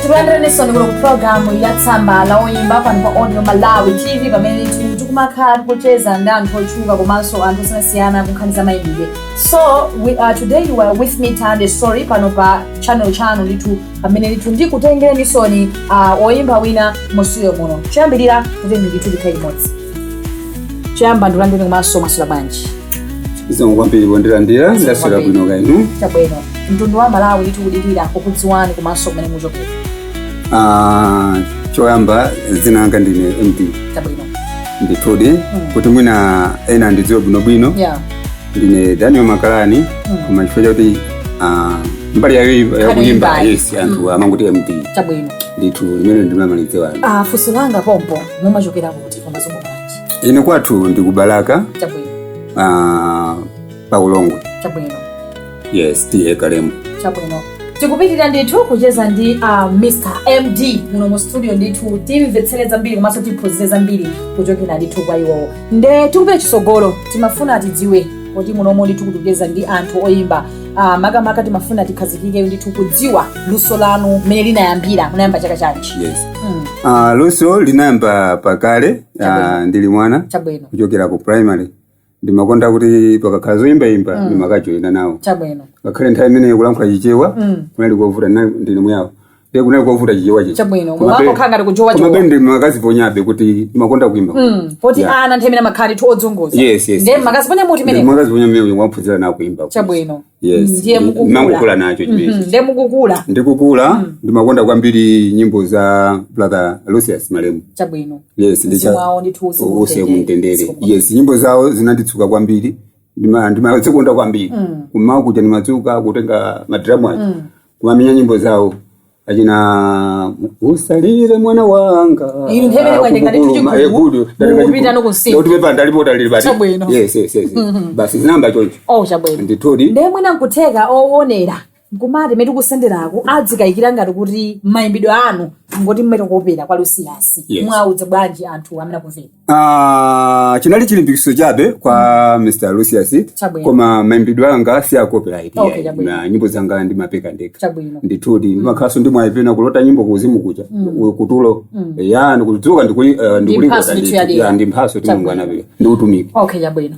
Tiwandreneso ku programu ya tsamba la oyimba pano pa Audio Malawi TV pamene tikumakhala kucheza ndi anthu ochuka komanso anthu osiyanasiyana kukhaniza mayimbidwe. So today you are with me Tande Story pano pa channel chanu litu pamene ndikutengeni soni oyimba wina musiyo muno. Chiyambirira kuti nditu dikhali modzi. Chiyamba ndilandeni komanso masula banji. Zongo kwambiri bondirandira ndasula bwino kainu. Chabwino. Mtundu wa Malawi litu kudikira kukudziwani komanso kumene muchokera. Choyamba zinanga ndine MD. Chabwino. Nditudi kuti mwina ena ndidziwe bwino. Yeah. Ndine Daniel Makalani koma chifukwa kuti mbali ya kuyimba yes anthu amanguti MD. Chabwino. Nditu limene ndimamalizewa. Fuso langa pompo mumachokera kuti pamazombo banji. Ine kwathu ndikubalaka. Chabwino. Pa Ulongwe. Chabwino. Yes, tiye Kalembo. Chabwino. Tikupitirira ndithu kucheza ndi Mr. MD muno mu studio ndithu timvetsereza mbiri komanso tiphunzitsa mbiri kuchokera ndithu kwa iwowo. Nde tikupita chisogolo timafuna tidziwe kuti munomo ndithu kucheza ndi anthu oyimba makamaka timafuna tikhazikike ndithu kudziwa luso lanu mmene linayambira munayamba chaka chanji. Yes. Luso linayamba pakale ndili mwana. Chabwino. Kuchokera ku primary. Ndimakonda kuti pakakhala zoyimba ndimakajoyina nawo. Chabwino. Ngakhale nthawi imene kulankhula chichewa kunali kovuta ndine mwawo. Kunali kovuta chichewa chichi. Chabwino. Mwako khanga ndikujowa chichewa. Koma ndimakaziponyabe kuti ndimakonda kuimba. Poti ana nthawi imene makhali to odzongoza. Yes. Ndiye makaziponya muti imene. Makaziponya mimi waphunzira na kuimba. Chabwino. Yes. Ndiye mukukula. Mangukula nacho chimene. Ndiye mukukula. Ndikukula ndimakonda kwambiri nyimbo za brother Lucius Malemu. Chabwino. Yes, ndichawo ndithuze mutendere. Yes, nyimbo zawo zinanditsuka kwambiri. Ndimazikonda kwambiri. Kumawo kuja ndimadzuka kutenga madramu kumamenya nyimbo zawo. Achina usalire mwana wanga. Iri nthawi kwaitenga ndithu chigudu. Kupita nokusinda. Kuti pepa ndalipo dalili bati. Chabwino. Yes. Basi zinamba choncho. Chabwino. Ndithudi. Ndiye mwina nkutheka owonera. Nkumati metu kusenderako adzikayikira ngati kuti mayimbidwe anu ngoti mmene kopera kwa Lucius. Mwaudze bwanji anthu amene kumvera. Chinali chilimbikiso chabe kwa Mr. Lucius. Koma mayimbidwe anga si copyright. Na nyimbo zanga ndimapeka ndeka. Chabwino. Ndithudi ndimakhaso ndimwayipena kulota nyimbo kuzimu kuja. Kutulo. Ndikudzuka ndikulika ndimphaso timungwana vile. Ndikutumika. Chabwino.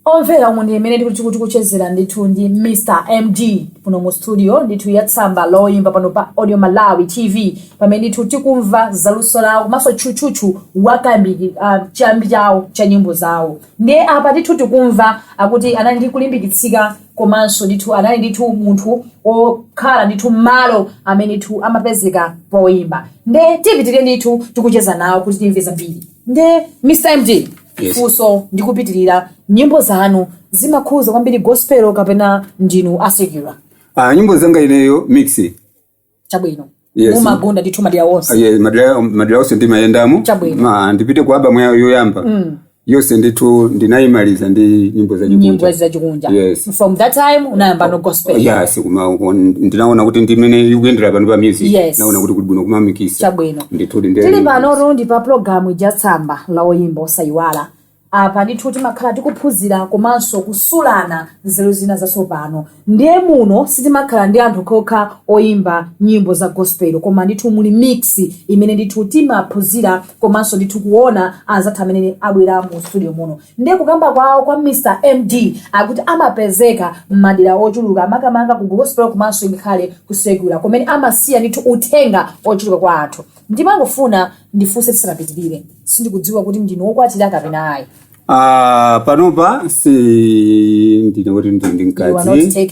Omvera umwe ndimene kuti kuchezera ndithu ndi Mr. MD kuno mu studio ndithu ya tsamba loyimba pano pa Audio Malawi TV pamene ndithu tikumva zaluso lawo komanso chuchuchu wakambiri chambi chawo cha nyimbo zawo. Ndiye apa ndithu tikumva akuti anali ndi kulimbikitsika komanso ndithu anali ndithu munthu okhala ndithu malo amene ndithu amapezeka poyimba. Ndiye tipitirire ndithu tikucheza nawo kuti timve zambiri. Ndiye Mr. MD. Yes. Fuso ndikupitirira nyimbo zanu zimakhuza kwambiri gospel kapena ndinu asekula. Nyimbo zanga ineyo mix. Chabwino. Yes. Mumagunda ndithu madera onse. Madera onse ndimayendamo. Ndipite kuaba mwayo yoyamba. Yose ndithu ndinayimaliza ndi nyimbo za chikunja. Yes. From that time unayamba no gospel. Yes, ndinaona kuti ndimene yukuyendera pano pa music. Yes. Naona kuti kuli bwino kumamikisa. Chabwino. Ndithu tili pano ndi pa programu ya tsamba la oyimba osayiwala. Apa ndithu timakhala tikuphunzira komanso kusulana nzeru zina zatsopano. Ndiye muno sitimakhala ndi anthu kokha oyimba nyimbo za gospel koma ndithu muli mix imene ndithu timaphunzira komanso ndithu kuona azathu amene abwera mu studio muno. Ndiye kukamba kwawo kwa Mr. MD akuti amapezeka m'madera ochuluka makamaka ku gospel komanso ngakhale kusekula kumene amasiya ndithu uthenga ochuluka kwa anthu. Ndimangofuna ndifunse tisanapitirire sindikudziwa kuti ndinu okwatira kapena ayi. Panopa ndine kuti ndinkazi.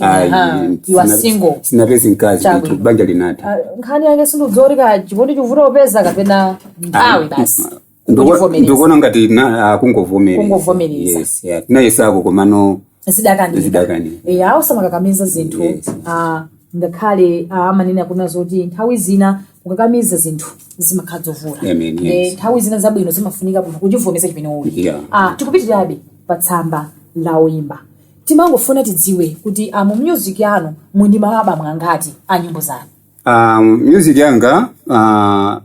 You are single. Sinapezi nkazi ndithu banja linata. Nkhani yake sindudzorika chipoti chivuta opeza kapena nthawi basi. Ndikuona ngati kungovomereza. Yes. Tinayesako komano zidakanira. Ausamakakamiza zinthu. Ngakhale amanena kuna zoti nthawi zina ukakamiza zinthu zimakhala zovuta. Nthawi zina zabwino zimafunika bwino kuchivomesa chimene uli. Tikupitirirabe pa tsamba la oyimba. Timangofuna tidziwe kuti mu music yanu mundi malaba mwangati a nyimbo zanu. music yanga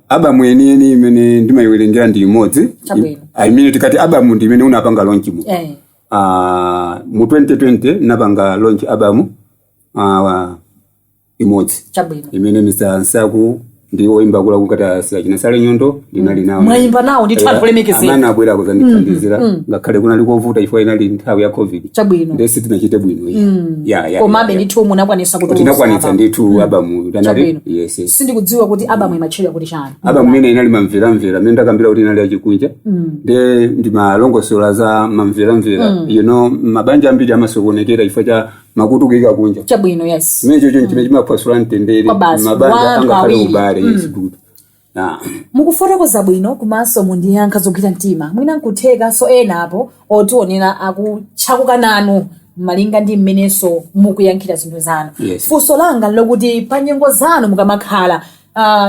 album yeniyeni imene ndimayiwerengera ndi imodzi. I mean tikati album ndi imene unapanga launch mu. Mu 2020 napanga launch album imodzi. Imene Mr. Nsaku ndiwo imba kula kukata sila Sale Nyondo linali nawo. Mwaimba nawo ndi twakulemekeze. Amana abwera kuzandithandizira ngakhale kunali kovuta ifo inali nthawi ya COVID. Ndesi tinachite bwino. Komabe ndithu munakwanisa kuti tinakwanitsa ndithu album tanali. Yes. Sindikudziwa kuti album imachedwa kuti chani. Album imene inali mamvera mene ndakambira kuti inali yachikunja. Ndi malongosola za mamvera. You know mabanja ambiri amasokonekera ifo cha makutu kika kunja. Chabwino yes. Mimi chocho chimepasula ntendere mabanja angakhala ubale. It's good. Mukufotokoza bwino kumaso mundiyankha zogwira mtima mwina nkutheka so ena apo otionera akutchakuka nanu malinga ndi mmeneso mukuyankhira zinthu zanu. Funso langa lokuti pa nyengo zanu mukamakhala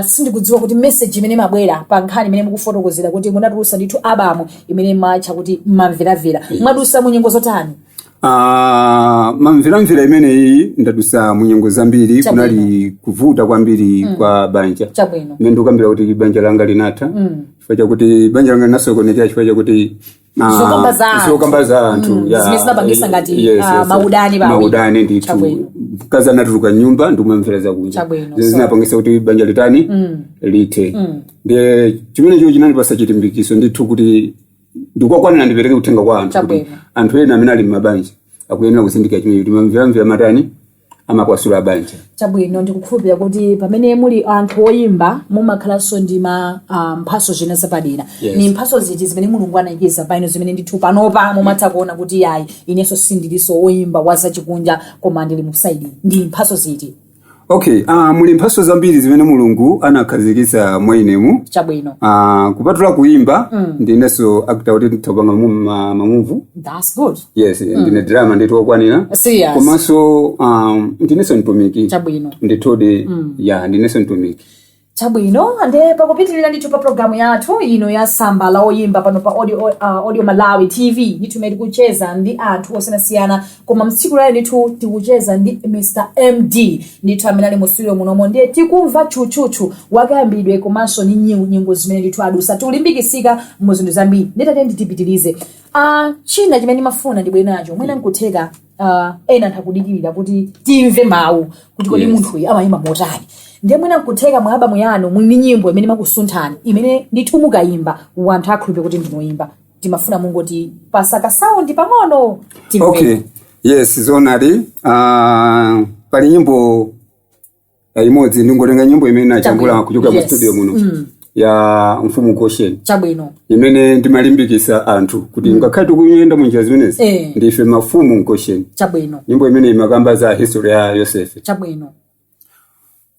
sindikudziwa kuti message imene mabwera pa nkhani imene mukufotokozera kuti munatulusa ndithu album imene matcha kuti mamveravera mwadusa mu nyengo zotani? Mamveramvera imene iyi ndadusa mu nyengo zambiri kunali kuvuta kwambiri kwa banja. Mene ndikambira kuti banja langa linatha chifukwa chakuti banja langa linasokonekera chifukwa chakuti zokamba za anthu zimezabangisa ngati maudani ndithu kaza natuluka nyumba ndikumamvera zakunja zinapangisa kuti banja litani lithe. Ndiye chimene cho chinandipasa chitimbikiso ndithu kuti ndikokwanira ndipereke uthenga kwa anthu kuti anthu ena amene ali m'mabanja akuyenera kusindika chimene kuti mamveramvera matani amakwasula banja. Chabwino ndikukhulupirira kuti pamene muli anthu oyimba mumakhalanso ndi mphaso zina zapadera. Ni mphaso ziti zimene Mulungu anayikisa paino zimene ndithu panopa mumatha kuona kuti yayi inenso sindiliso oyimba wazachikunja koma ndili mu side ndi mphaso ziti? Okay, muli mphaso zambiri zimene Mulungu anakhazikitsa mwa inemu. Chabwino. Kupatula kuimba ndineso actor kuti nditopanga mamuvu. That's good. Yes, ndine drama ndithu okwanira. Komanso ndineso ntumiki. Chabwino. Ndithode ndineso ntumiki. Chabwino ande pakupitirira ndithu pa programu yathu ino ya Samba la Oyimba pano pa audio Malawi TV ndithu kucheza ndi anthu osiyanasiyana koma mtsiku lero ndithu tikucheza ndi Mr. MD ndithu amene ali mu studio munomo ndiye tikumva chuchuchu wakayambidwe komanso ni nyimbo zimene ndithu adusa tikulimbikisika mu zinthu zambiri nditati nditipitirize. China chimene ndimafuna ndibwere nacho mwina nkutheka ena ntakudikirira kuti timve mawu kuti kodi munthu uyu amayimba motani. Ndiye mwina nkutheka mwa album yanu muli nyimbo imene makusunthani imene ndithu mukayimba wanthu akhulupe kuti ndinoyimba timafuna mungoti pasaka sound pang'ono. Okay, yes zonali pali nyimbo imodzi ndingotenga nyimbo imene nachambula kuchoka mu studio muno ya Mfumu Goshen. Chabwino. Imene ndimalimbikisa anthu kuti ngakhale tikuyenda mu njira zimenezi ndife mafumu Goshen. Chabwino. Nyimbo imene imakamba za history ya Yosefe. Chabwino.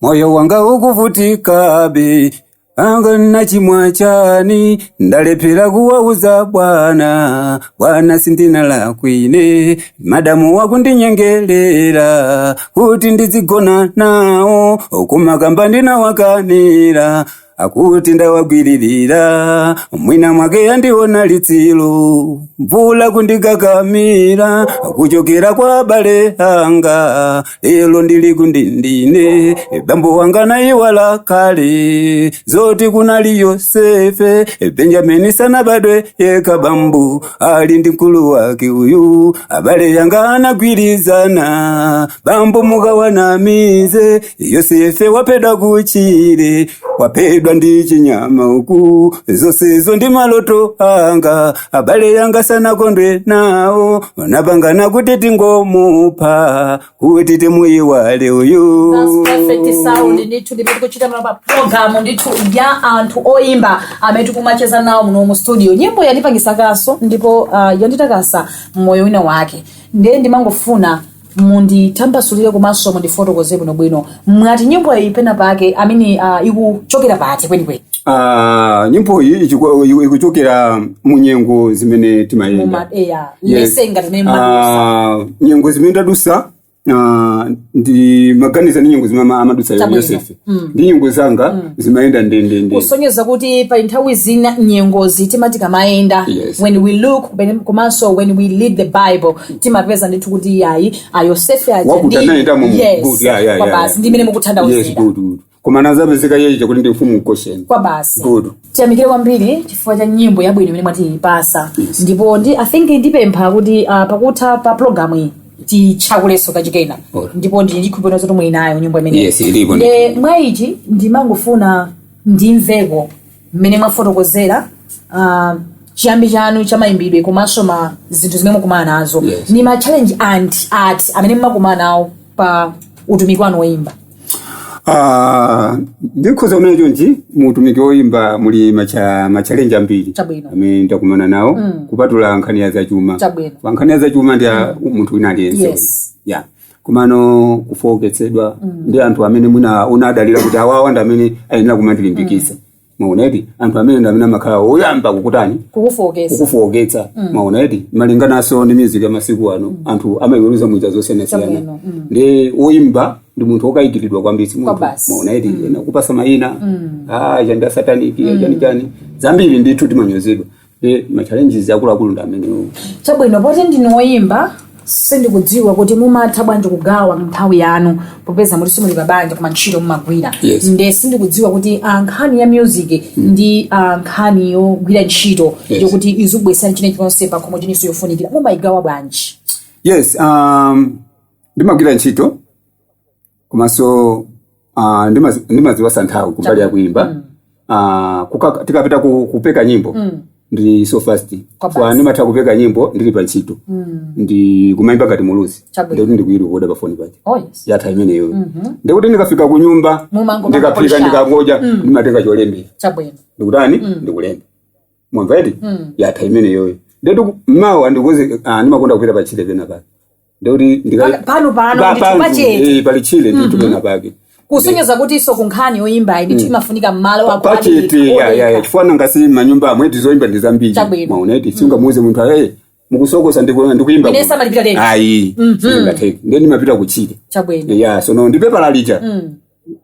Moyo wanga ukuvutikabe anga nachimwa chani ndalephera kuwauza Bwana sindina lakwine madamu wakundinyengelera kuti ndizigona nawo kumakamba ndinawakanira akuti ndawagwiririra mwina mwake yandiona litsilo mvula kundigagamira kuchokera kwa abale anga lero ndili kundindine bambo wanga naiwala kale zoti kunali Yosefe Benjamini sanabadwe yeka bambu ali ndi mkulu wake uyu abale yanga anagwirizana bambo mukawanamize Yosefe wapeda kuchire wapedwa ndi chinyama uku zonsezo ndi maloto anga abale yanga sana kondwe nawo napangana kuti tingomupa kuti timuyiwale uyu. That's perfect sound ndithu ndimene kuchita mwa program ndithu ya anthu oyimba amene tikumacheza nawo muno mu studio. Nyimbo yandipangisakanso ndipo yanditakasa moyo wina wake ndiye ndimangofuna munditambasulire komanso mundifotokoze bwino mwati nyimbo iyi pena pake amene ikuchokera pati kwenikweni. Nyimbo iyi ikuchokera mu nyengo zimene timayenda. Lesenga zimene madusa. Nyengo zimene tadusa ndi maganiza ni nyengo zimene amadusa Yosefe. Ndi nyengo zanga zimayenda ndende. Kusonyeza kuti pa nthawi zina nyengo zitimati kamaenda when we look komanso when we read the Bible timapeza ndithu kuti yayi Yosefe ajandi. Wakutana ita mu good. Basi ndi mene mukuthandauzira. Yes, good. koma nazapezeka yeje kuti ndi ufumu question kwa basi good tiyamikire kwambiri chifukwa cha nyimbo yabwino imene mwatipasa ndipo I think ndipempha kuti pakutha pa program iyi tichakuleso kachikena ndipo ndikhupira zoti muli nayo nyimbo imeneyi. Yes, ilipo. Mwa ichi ndimangofuna ndimveko mmene mwafotokozera chiyambi chanu cha mayimbidwe komanso zinthu zimene mukumana nazo. Yes. Ni ma challenge ati amene mumakumana nawo pa utumiki wanu woyimba. Ndikhoza kumene chonchi muutumiki woyimba muli ma challenge ambiri amene ndakumana nawo kupatula nkhani ya zachuma. Nkhani ya zachuma ndi munthu wina aliyense. Yes. Yeah. Kumano kufoketsedwa ndi anthu amene mwina unadalira kuti awawa ndi amene ayenera kumandilimbikitsa. Maonedi anthu amene ndi amene amakhala oyamba kukutani kukufoketsa. Maonedi malinganaso ndi music ya masiku ano anthu amayiweruza mwita zosiyanasiyana. Ndi oyimba ndi munthu wokayikiridwa kwambiri munthu. Maonedi kupasa mayina janda sataniki chani zambiri ndithu timanyozedwa. Ndi ma challenges akuluakulu ndi amene. Chabwino poti ndinu oyimba sindikudziwa kuti mumatha bwanji kugawa nthawi yanu popeza muri simuli pabanja koma ntchito mumagwira. Yes. Nde sindikudziwa kuti nkhani ya music ndi nkhani yogwira ntchito yokuti izubwesani chine chonse pa khomo chiniso yofunikira mumayigawa bwanji. Yes, ndimagwira ntchito komanso ndimaziwasa nthawi kumbali ya kuimba. Tikapita kupeka nyimbo ndi so fast. So ndimatha kupeka nyimbo ndili pa ntchito. Ndi kumayimba ngati muluzi. Ndikuti ndikuyirekoda pa phone pake. Oh yes. Yatha imeneyo. Ndikuti ndikafika ku nyumba ndikapika ndikangoja ndimatenga cholembera. Chabwino. Ndikutani ndikulemba. Mwamva eti? Yatha imeneyo. Ndetu mawa ndikuze ndimakonda kupita pa chile pena pake. Ndikuti pano nditupachete. Pali chile nditupena pake. Kusonyeza kuti iso kunkhani oyimba ndi timafunika mmalo wako pachete chifana ngasi manyumba amwe tizoimba ndizambiri maoneti singamuze munthu mukusokosa ndikuimba inesa malipira tena ayi singateke ndeni mapita kuchile chabwino so no ndipepa lalicha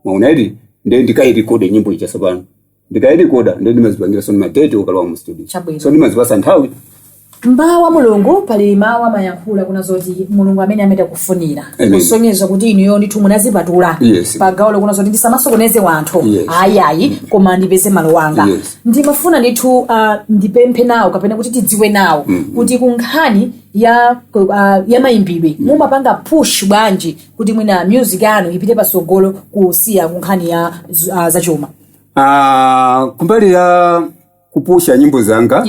maoneti ndikayirekoda nyimbo icha sapano ndikayirekoda ndeni mazipangira so madate okalowa mu studio so ndimazipasa nthawi mbawa mulungu pali mawa mayankhula kuna zoti mulungu amene ameta kufunira kusonyeza kuti inuyo ndithu munazipatula pagawo kuna zoti ndisamasokoneze wanthu ayi koma ndipeze malo wanga ndimafuna ndithu ndipemphe nawo kapena kuti tidziwe nawo kuti kunkhani ya mayimbidwe mumapanga push bwanji kuti mwina music yanu ipite pasogolo kusiya kunkhani ya zachuma. Kumbali ya kupusha nyimbo zanga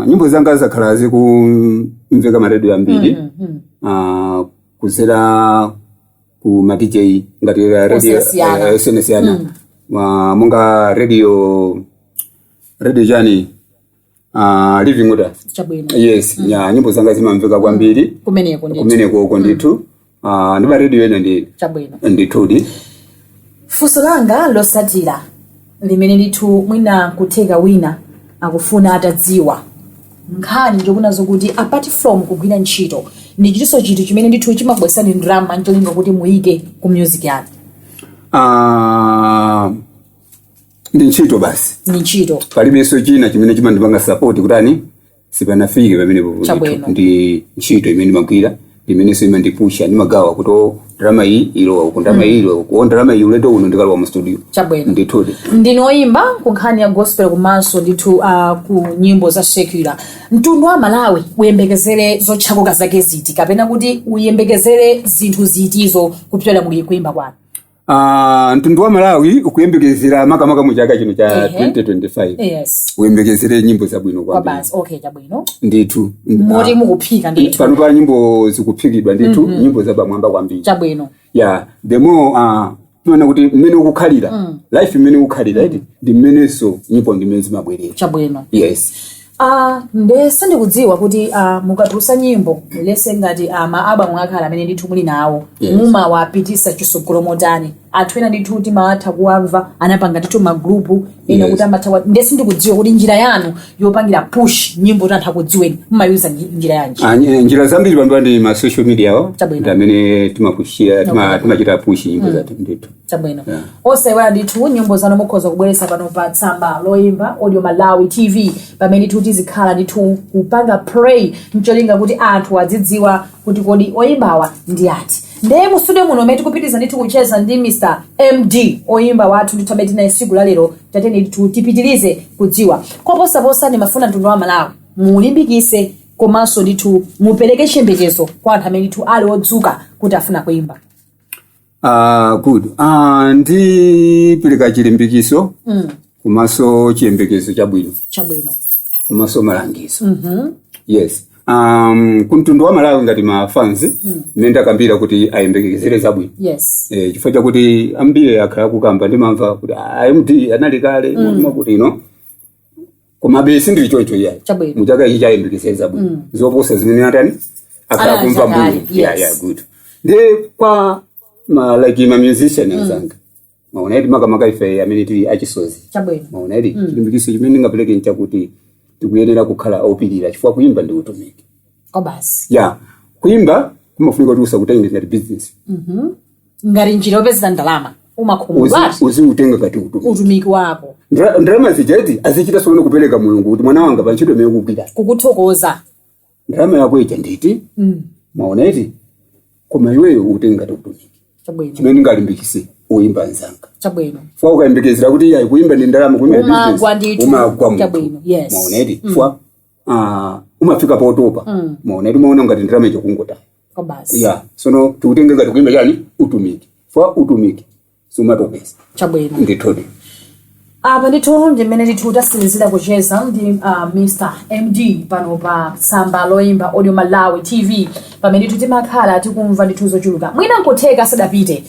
nyimbo zanga zakhala zikumveka maredio ambiri kuzera ku ma DJ ngati radio senesiana munga radio jani living order. Yes, nyimbo zanga zimamveka kwambiri kumeneko ndithu ndi ma radio ena ndithu funso langa losatira limene ndithu mwina kutheka wina akufuna atadziwa nkhani ndikunazo kuti apart from kugwira ntchito ndi chiso chinthu chimene ndithu chimabwesani ndalama ncholinga kuti muyike ku music yanu. Ndi ntchito basi. Ndi ntchito. Palibenso china chimene chimandipanga support kutani sipanafike pamenepo. Ndi ntchito imene ndimagwira imene so imandipusha ndimagawa kuti drama iyi ilo kundama ilo ku drama iyi uleto uno ndikalowa mu studio. Ndithu ndinoyimba ku nkhani ya gospel komanso ndithu ku nyimbo za secular. Mtundu wa Malawi uyembekezere zotchakuka zake ziti kapena kuti uyembekezere zinthu zitizo kupitala muli kuimba kwanu. Mtundu wa Malawi ukuyembekezera makamaka mu chaka chino cha 2025. Yes. Uyembekezere nyimbo zabwino kwambiri. Okay, chabwino. Ndithu. Moti mukuphika ndithu. Pano pa nyimbo zikuphikidwa ndithu nyimbo zabamwamba kwambiri. Chabwino. Yeah, the more tunaona kuti mmene ukukhalira life mmene ukukhalira ndi mmeneso nyimbo ndimene zimabwerera. Chabwino. Yes. Ndese ndikudziwa kuti mukatulusa nyimbo lese ngati album akhala amene ndithu muli nawo mumawapitisa chisogolo motani anthu ena ndithu timatha kuwamva anapanga ndithu magrupu ena kuti amatha ndese ndikudziwa kuti njira yanu yopangira push nyimbo tantha kudziweni mumayuza njira yanji. Njira zambiri pano ndi ma social media amene timapushira timachita push nyimbo zathu ndithu. Chabwino. Osaiwala ndithu nyimbo zanu mukhoza kubweretsa pano pa tsamba loyimba Audio Malawi TV pamene ndithu tizikhala ndithu kupanga pray ncholinga kuti anthu adzidziwa kuti kodi oyimbawa ndi ati. ndiye mu studio muno meti kupitiza ndithu kucheza ndi Mr MD oyimba wathu ndithu amene tinaye siku la lero tatene tipitirize kudziwa koposaposa ni mafuna mtundu wa Malawi mulimbikise komanso ndithu mupereke chiyembekezo kwa anthu amene ndithu ali odzuka kuti afuna kuimba. Good. Ndipereka chilimbikiso komanso chiyembekezo chabwino komanso malangizo. Yes. Kuntundu wa Malawi ngati mafans nenda kambira kuti ayembekezere zabwino. Yes. Chifukwa chakuti ambiri akhala kukamba ndimamva kuti MD anali kale kuti koma besi ndi chocho yayi. Mutaka ichi chayembekezere zabwino. Zoposa zimene atani akhala kumva Mulungu. Yeah, good. Kwa like ma musician azanga. Maonedi makamaka ife amene tili achisozi. Maonedi chilimbikiso chimene ngapeleke nchakuti tikuyenera kukhala opirira chifukwa kuimba ndi utumiki. Basi. Yeah. Kuimba kumafunika kuti usakutenge ngati business. Ngati njira yopeza ndalama. Umakhumula. Uziutenga kati utumiki wako. Ndalama zijeti azichita solo kupeleka Mulungu kuti mwana wanga pa ntchito mekugwira. Kukuthokoza. Ndalama yako icha nditi? Maonedi koma iweyo utenga kati utumiki. Chimene ngalimbikisi uimba nzanga. Fwa ukayembekezera kuti yayi kuimba ndi ndalama kuimba business. Umagwa chabwino. Yes. Maonedi fwa umafika potopa. Maonedi umaona ngati ndalama icho kungota. Basi. Yeah. Sono tukutenge ngati kuimba yani utumiki. Fwa utumiki. Sumatopesa. Chabwino. Ndithodi. Apa ndithu ndimene ndithu tasinzira kucheza ndi Mr MD pano pa tsamba loimba Audio Malawi TV pamene ndithu timakhala tikumva ndithu zochuluka mwina nkotheka asadapite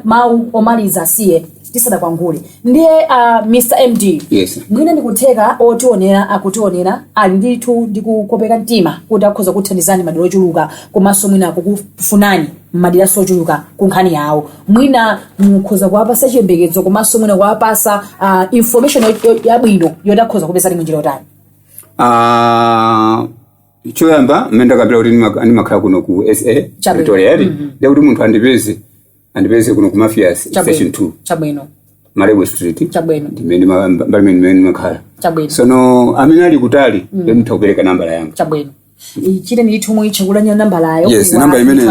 mawu omaliza asiye tisadakwangule ndiye Mr MD. Yes. Mwina ndikutheka otionera akutionera ali ndithu ndikukopeka mtima kuti akhoza kuthandizani madera ochuluka komanso mwina akukufunani madera ochuluka kunkhani yawo mwina mukhoza kuwapasa chiyembekezo komanso mwina kuwapasa information yabwino yoti akhoza kupeza njira yotani. Choyamba mmene ndakambira kuti ndimakhala kuno ku SA Pretoria ndi kuti munthu andipeze kuno ku Mafias station 2. Chabwino. Malebo Street. Chabwino. Ndimene makhala. Chabwino. Sono amene ali kutali ndimutha kupereka nambala yanga. Chabwino. Chite ndithu muyichagulanya nambala yayo. Yes, namba imene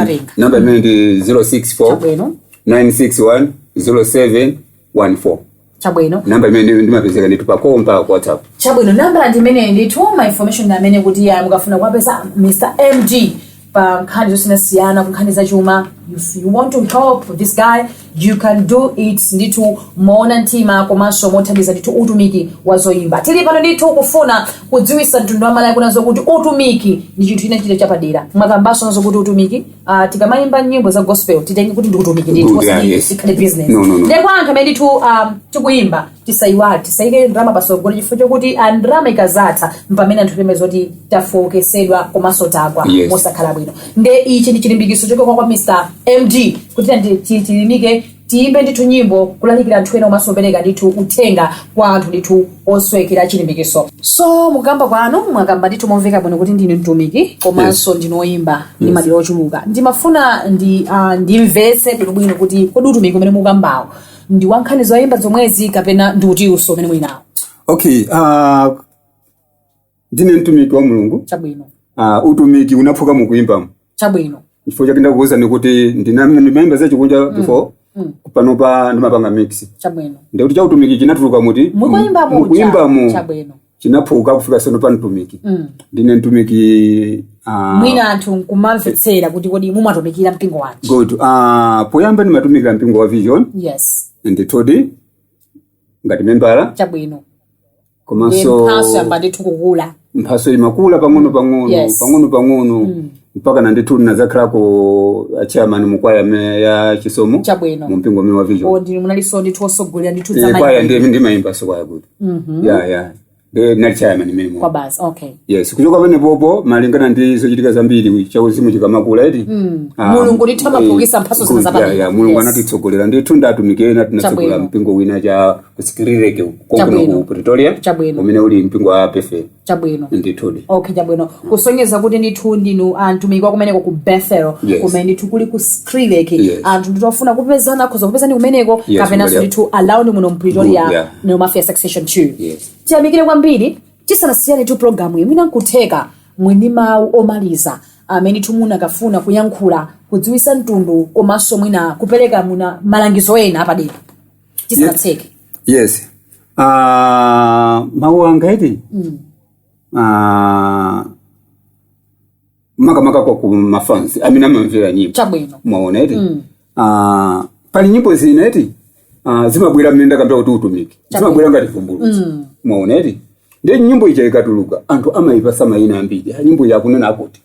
ndi 064 Chabwino. 961 0714. Chabwino. Namba imene ndimapezeka ndithu pa kompa kwa WhatsApp. Chabwino namba ndimene ndithu my information amene kuti ya mukafuna kuwapeza Mr MD pa nkhani zosiyana kunkhani za chuma. If you want to help this guy, you can do it ndithu moona mtima komanso mothandiza ndithu utumiki wa zoimba. Tili pano ndithu kufuna kudziwisa mtundu wa Malawi kunazo kuti utumiki ndi chinthu china chile chapadera. Mwakambaso nazo kuti utumiki tikamayimba nyimbo za gospel titenge kuti ndi utumiki ndithu ikhale business. Ndipo anthu amene ndithu tikuimba tisaike ndrama pasogolo chifukwa chokuti ndrama ikazatha mpamene anthu pembe zoti tafokesedwa komanso tagwa mosakhala bwino. Nde ichi ndi chilimbikiso chokha kwa Mr MD kuti tilimike tiimbe ndithu nyimbo kulalikira anthu ena komanso kupereka ndithu uthenga kwa anthu ndithu oswekera chilimbikiso. So mukamba kwanu mwakamba ndithu momveka bwino kuti ndine mtumiki komanso ndinoyimba ndi madera ochuluka. Ndimafuna ndimvetse bwino kuti kodi utumiki umene mukambawo ndi wankhani zoyimba zomwezi kapena ndi utiuso umene muli nawo. Okay, ndine mtumiki wa Mulungu. Chabwino. Utumiki unaphuka mukuimbamo. Chabwino. Chifukwa chake ndakuwuza ndikuti ndimayimba zachikunja before panopa ndimapanga mix. Chabwino. Ndikuti cha utumiki chinatuluka muti mukuimbamo. Chabwino. Chinaphuka kufika sono pa mtumiki. Ndine mtumiki mwina anthu kumamvetsera kuti kodi mumatumikira mpingo wanji. Good. Poyamba ndimatumikira mpingo wa Vision. Yes. Ndithodi ngati membala. Chabwino. Komanso mphaso yamba ndithu kukula. Mphaso imakula pang'ono mpaka na ndithu nazakhalako chairman mukwaya ya chisomo. Chabwino. Mu mpingo wa Vision. Ndi munaliso ndithu osogolera ndithu za kwaya ndimayimba so kwaya good. Yeah. Nali chairman mimi. Kwa basi, okay. Yes, kuchoka pene popo malingana ndi zochitika zambiri chauzimu chikamakula eti. Mulungu nditama pokisa mphaso zinazapana. Yeah, Mulungu anatitsogolera ndithu ndatumike tinatsogola mpingo wina cha kusikirireke konkuno ku Pretoria. Umene uli mpingo wa Bethel. Chabwino. Ndithudi. Okay, chabwino. Kusonyeza kuti ndithu ndinu antumiki kumeneko ku Bethel, kumene ndithu kuli ku Skrileke. Anthu nditofuna kupezana khoza kupezani kumeneko kapena ndithu allowed muno mu Pretoria no Mafia section 2. Yes. Tiyamikire kwambiri tisanasiyane tu programu imene nkutheka mwini mawu omaliza amene tumuna kafuna kuyankhula kudziwisa mtundu komanso mwina kupereka muna malangizo ena apadera tisanatseke. Yes. Mawu anga iti makamaka kwa kumafans amina mamvera nyimbo chabwino maona iti pali nyimbo zina iti zimabwera mnenda kambira kuti utumiki zimabwera ngati vumbulutso maona iti ndi nyimbo ija ikatuluka anthu amaipasa mayina ambiri nyimbo yakunena akuti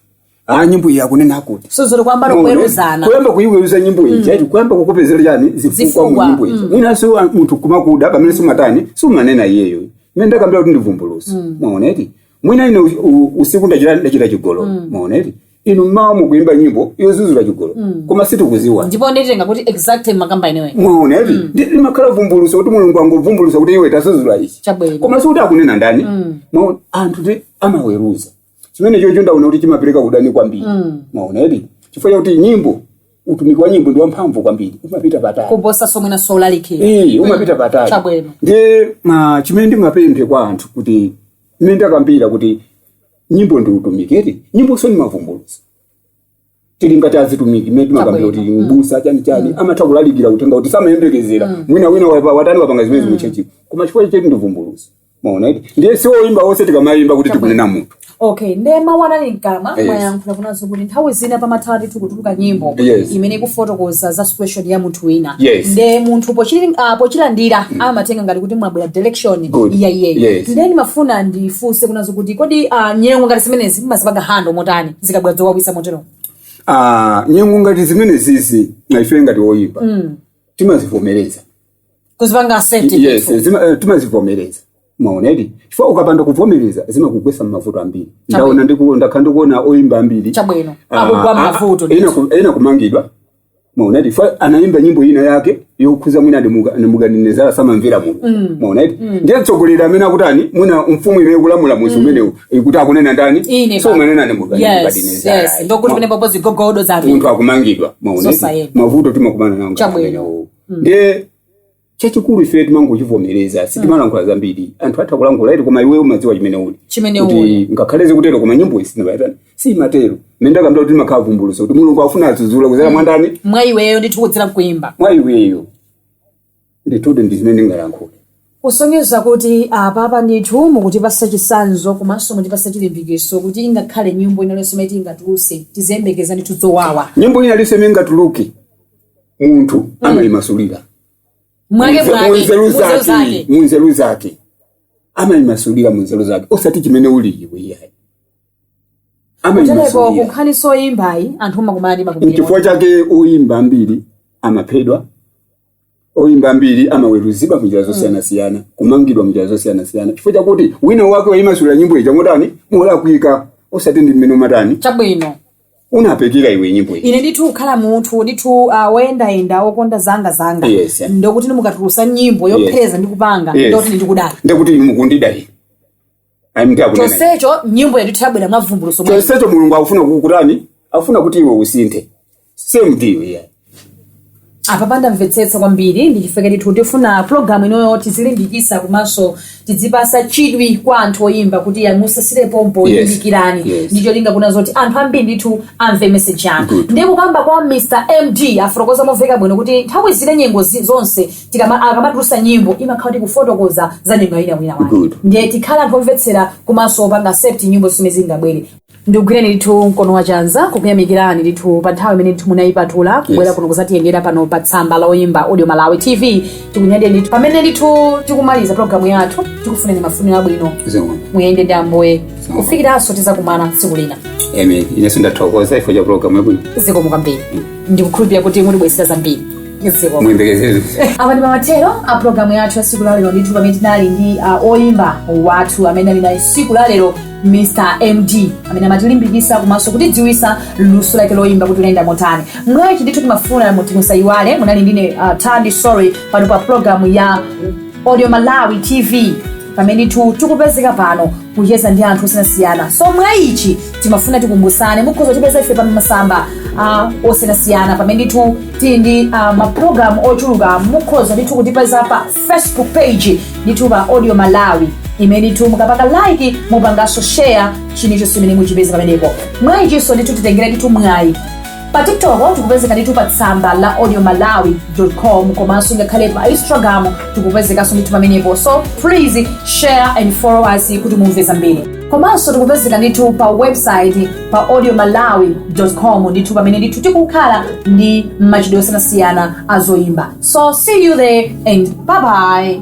nyimbo yakunena akuti sozolo kwamba kweruzana kuyamba kuyiweruza nyimbo ija iti kuyamba kukupezera yani zifukwa mu nyimbo ija mwina so munthu kumakuda pamene sumatani sumanena iyeyo mnenda kambira kuti ndivumbulutso maona iti mwina ine usiku ndachita chigolo maona iti inu mmawa mukuimba nyimbo yozuzula chigolo koma situkuziwa ndipo nditenga kuti exact makamba inewe maona iti ndi makhala vumbulutso kuti mulungu angovumbulutsa kuti iwe tasuzula ichi koma suti akunena ndani maona anthu ti amaweruza chimene chocho ndaona kuti chimapereka udani kwambiri maona iti chifukwa kuti nyimbo utumiki wa nyimbo ndi wamphamvu kwambiri umapita patali kuposa somwe na solalikira umapita patali chabwino ndi chimene ndimapemphe kwa anthu kuti menda kambira kuti nyimbo ndi utumiki eti nyimbo so ni mavumbulutso tili ngati azitumiki medi makambira kuti mbusa chani amatha kulalikira kutenga kuti samayembekezera mwina watani wapanga zimene zimuchechi koma chifukwa chetu ndi vumbulutso maona iti ndiye siwoimba wonse tikamayimba kuti tikunena munthu. Okay, ndema wana nkama mwayankhula kunazo kuti nthawi zina pamathalati tikutuluka nyimbo imene kufotokoza za situation ya munthu wina nde munthu pochilandira amatenga ngati kuti mwabwera direction ya iyeyo ndeni mafuna ndifunse kunazo kuti kodi nyengo ngati zimenezi mumazipanga hando motani zikabwera zowawisa motero. Nyengo ngati zimene zizi na ife ngati woyimba timazivomereza kuzipanga accept timazivomereza maona iti chifukwa ukapanda kuvomereza zimakugwesa mavuto ambiri ndaona ndikuona oyimba ambiri chabwino akugwa mavuto ena kumangidwa maona iti fa anaimba nyimbo ina yake yokhuza mwina ndimuganizera samamvera munthu maona iti ndiye tsogolera amene akutani mwina mfumu imene kulamula munthu umenewu ikuti akunena ndani so umenena ndimuganizera yes ndokuti pene popo zigogodo za munthu akumangidwa maona iti mavuto timakumana nawo chabwino ndiye chachikulu ife timangochivomereza sitimalankhula zambiri anthu atha kulankhula iti koma iwe umadziwa chimene uli ngakhaleze kutero koma nyimbo isinabayatani simatero menda kambira kuti makhala vumbulutso kuti mulungu afuna adzuzula kuzera mwandani mwa iweyo ndithu kudzera mkuimba mwa iweyo nditude ndi zimene ndingalankhule kusonyeza kuti apapa ndithu mukutipasa chisanzo komanso mukutipasa chilimbikiso kuti ingakhale nyimbo inalonso imene tingatuluse tiziyembekeza ndithu zowawa nyimbo inalonso imene ingatuluke munthu amayimasulira munzeru zake amayimasulira munzeru zake osati chimene uli iwe iyayi amayimasulira kukhaniso oyimbayi anthu umakumana ndi makumbiro chifukwa chake oyimba ambiri amaphedwa oyimba ambiri amaweruzidwa munjira zosiyanasiyana kumangidwa munjira zosiyanasiyana chifukwa chakuti wina wake wayimasulira nyimbo ija motani mulakwika osati ndi mmene umatani chabwino unapekira iwe nyimbo ine ndithu ukhala munthu ndithu woyendayenda okonda zanga ndokuti mukatulusa nyimbo yophereza ndi kupanga ndoti ndikudala ndikuti mukundidai chonsecho nyimbo yathu yabwera mwavumbulutso chonsecho mulungu akufuna kukutani afuna kuti iwe usinthe same deal apa pandamvetsetsa kwambiri ndichifukwa ndithu tifuna program inoyo tizilimbikisa komanso tidzipasa chidwi kwa anthu oyimba kuti musasire pompo limbikirani ndicho linga kuna zoti anthu ambiri ndithu amve message yanu ndiye kukamba kwa Mr. MD afotokoza moveka bwino kuti nthawi zile nyengo zonse akamatulusa nyimbo imakhala kuti kufotokoza za nyengo ina wina wake ndiye tikhala anthu omvetsera komanso opanga accept nyimbo zimene zingabwere ndikugwireni ndithu mkono wachanza kukuyamikirani ndithu pa nthawi imene ndithu munayipatula kubwera kuno kuzatiyendera pano pa tsamba la oyimba Audio Malawi TV tikunyadira ndithu pamene ndithu tikumaliza programu yathu tikufuneni mafuniro abwino muyende ndi ambuye kufikiranso tizakumana tsiku lina amen ineso ndathokoza ifo cha programu yabwino zikomo kwambiri ndikukhulupirira kuti mutibwezera zambiri muyembekezere apa ndi mamatero a programu yathu ya siku lalero ndithu pamene tinali ndi oyimba wathu amene ali naye siku lalero Mr. MD amene amatilimbikisa komanso kutidziwisa luso lake loyimba kuti lenda motani mwachi ndithu timafuna musaiwale munali ndine Tandi Sorry pano pa programu ya Audio Malawi TV pamene tikupezeka pano kucheza ndi anthu osiyanasiyana so mwaichi timafuna tikumbusane mukhoza tipeza ife pa masamba osiyanasiyana pamene tili ndi maprogramu ochuluka mukhoza ndithu kutipeza pa Facebook page ndithu pa Audio Malawi imene mukapanga like mupanganso share chinicho simene muchipeza pamenepo mwaichiso ndithu titengera ndithu mwayi pa TikTok tikupezeka ndithu pa tsamba la audiomalawi.com komanso ngakhale pa Instagram tikupezekanso ndithu pamenepo. So please share and follow us kuti mumve zambiri. Komanso tikupezeka ndithu pa website pa audiomalawi.com ndithu pamene ndithu tikukhala ndi machitidwe osiyanasiyana azoyimba. So see you there and bye bye.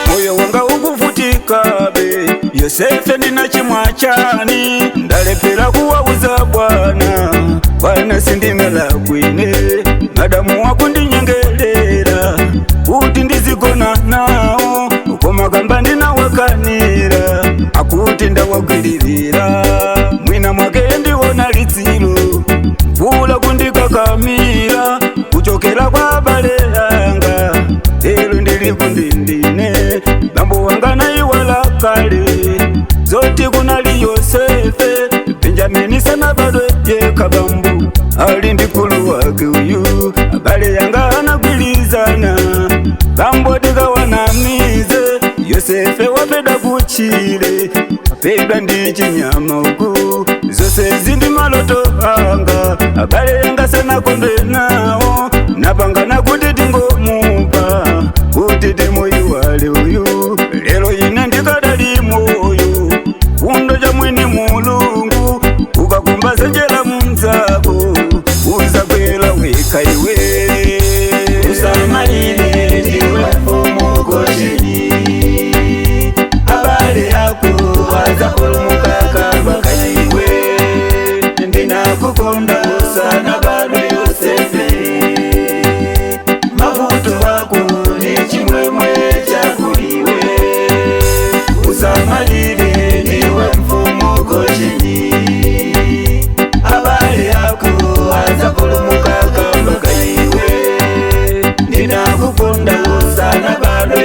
Moyo wanga ukuvutika be Yosefe nina chimwa chani ndalepera kuwauza Bwana sindimela kwine madamu wakundinyengelera kuti ndizigona nawo koma gamba ndinawakanira akuti ndawagwiririra mwina mwake ndiwona litsilo mvula kundikakamira kuchokera kwa abale yanga lero ndili kundindine bambo wanga naiwala kale zoti kunali Yosefe Benjamini sana bado yeka bambu ali ndikulu wake uyu abale yanga anagwilizana bambo dikawanamize Yosefe wapeda kuchile apedwa ndi chinyama uku zose zindi maloto anga abale yanga sana kondwe nawo napangana kuti tingomupa kuti timoyiwale uyu lero ine ndikadali moyo fundo cha mwini Mulungu ukakumba zenjela munzako uzakwela weka iwe usamalile ndiwe mfumu Gosheni abale yako azapulumuka baka iwe ndinakukonda sana bado Yosefe mavuto wako ni chimwemwe chakuliwe usamalile ndiwe mfumu Gosheni abale yako azapulumuka baka iwe ndinakukonda sana bado